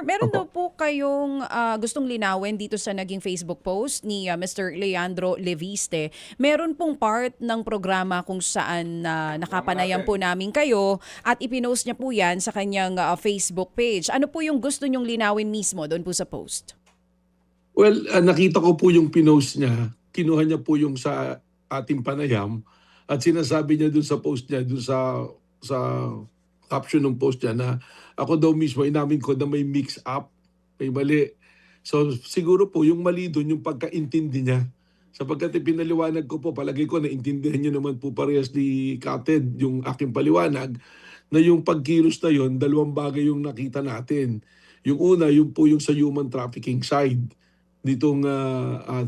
Meron daw Opo. po kayong gustong linawin dito sa naging Facebook post ni Mr. Leandro Leviste. Meron pong part ng programa kung saan nakapanayan po namin kayo at ipinost niya po yan sa kanyang Facebook page. Ano po yung gusto niyong linawin mismo doon po sa post? Well, nakita ko po yung pinost niya. Kinuha niya po yung sa ating panayam at sinasabi niya dun sa post niya, dun sa caption ng post niya na ako daw mismo inamin ko na may mix up, may mali. So siguro po yung mali dun yung pagkaintindi niya. Sapagkat pinaliwanag ko po, palagay ko naintindihan niyo naman po parehas ni Kated yung aking paliwanag na yung pagkilos na yon, dalawang bagay yung nakita natin. Yung una, yung po yung sa human trafficking side nitong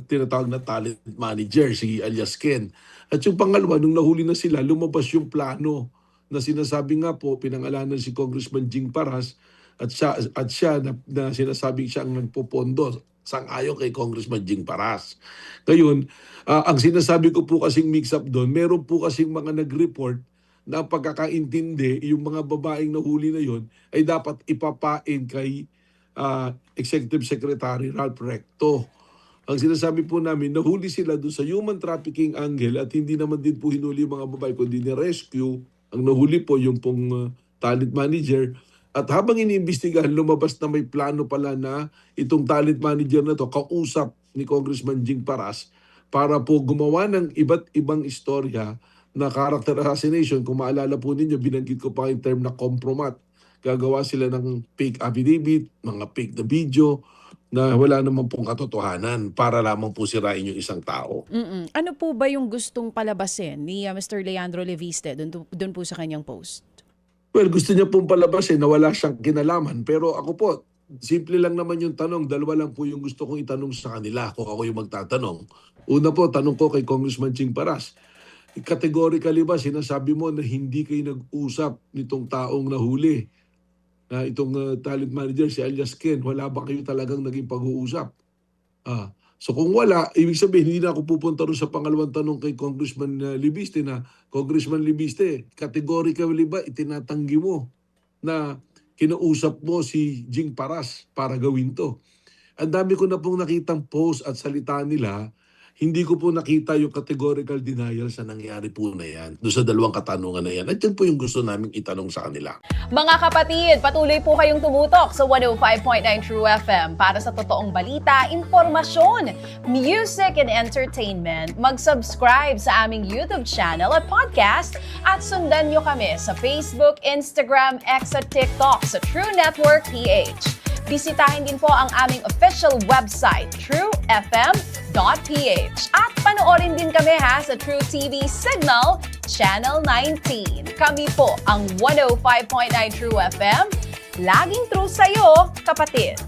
tinatawag na talent manager, si alias Ken. At yung pangalawa, nung nahuli na sila, lumabas yung plano na sinasabi nga po, pinangalanan si Congressman Jing Paras at siya na sinasabing siya ang nagpopondo sang-ayon kay Congressman Jing Paras. Ngayon, ang sinasabi ko po kasing mix-up doon, meron po kasing mga nag-report na ang pagkakaintindi, yung mga babaeng nahuli na yon ay dapat ipapain kay Executive Secretary Ralph Recto. Ang sinasabi po namin, nahuli sila doon sa human trafficking angle at hindi naman din po hinuli yung mga babae kundi ni-rescue. Ang nahuli po yung pong talent manager. At habang iniimbestigahan, lumabas na may plano pala na itong talent manager na to kausap ni Congressman Jing Paras para po gumawa ng iba't ibang istorya na character assassination. Kung maalala po ninyo, binanggit ko pa yung term na compromat. Gagawa sila ng fake affidavit, mga fake na video na wala naman pong katotohanan para lamang po sirain yung isang tao. Ano po ba yung gustong palabasin ni Mr. Leandro Leviste doon po sa kanyang post? Well, gusto niya pong palabasin na wala siyang kinalaman. Pero ako po, simple lang naman yung tanong. Dalawa lang po yung gusto kong itanong sa kanila kung ako yung magtatanong. Una po, tanong ko kay Congressman Ching Paras. Categorically ba sinasabi mo na hindi kayo nag-usap nitong taong nahuli? Na itong talent manager, si alias Ken, wala ba kayo talagang naging pag-uusap? So kung wala, ibig sabihin, hindi na ako pupunta rin sa pangalawang tanong kay Congressman Libiste na, Congressman Libiste, categorically ba itinatanggi mo na kinausap mo si Jing Paras para gawin to? Ang dami ko na pong nakitang post at salita nila, hindi ko po nakita yung categorical denial sa nangyari po na yan, doon sa dalawang katanungan na yan. At yan po yung gusto naming itanong sa kanila. Mga kapatid, patuloy po kayong tumutok sa 105.9 True FM para sa totoong balita, impormasyon, music, and entertainment. Mag-subscribe sa aming YouTube channel at podcast at sundan nyo kami sa Facebook, Instagram, X at TikTok sa True Network PH. Bisitahin din po ang aming official website, truefm.ph. At panoorin din kami sa True TV Signal, Channel 19. Kami po ang 105.9 True FM. Laging true sa'yo, kapatid.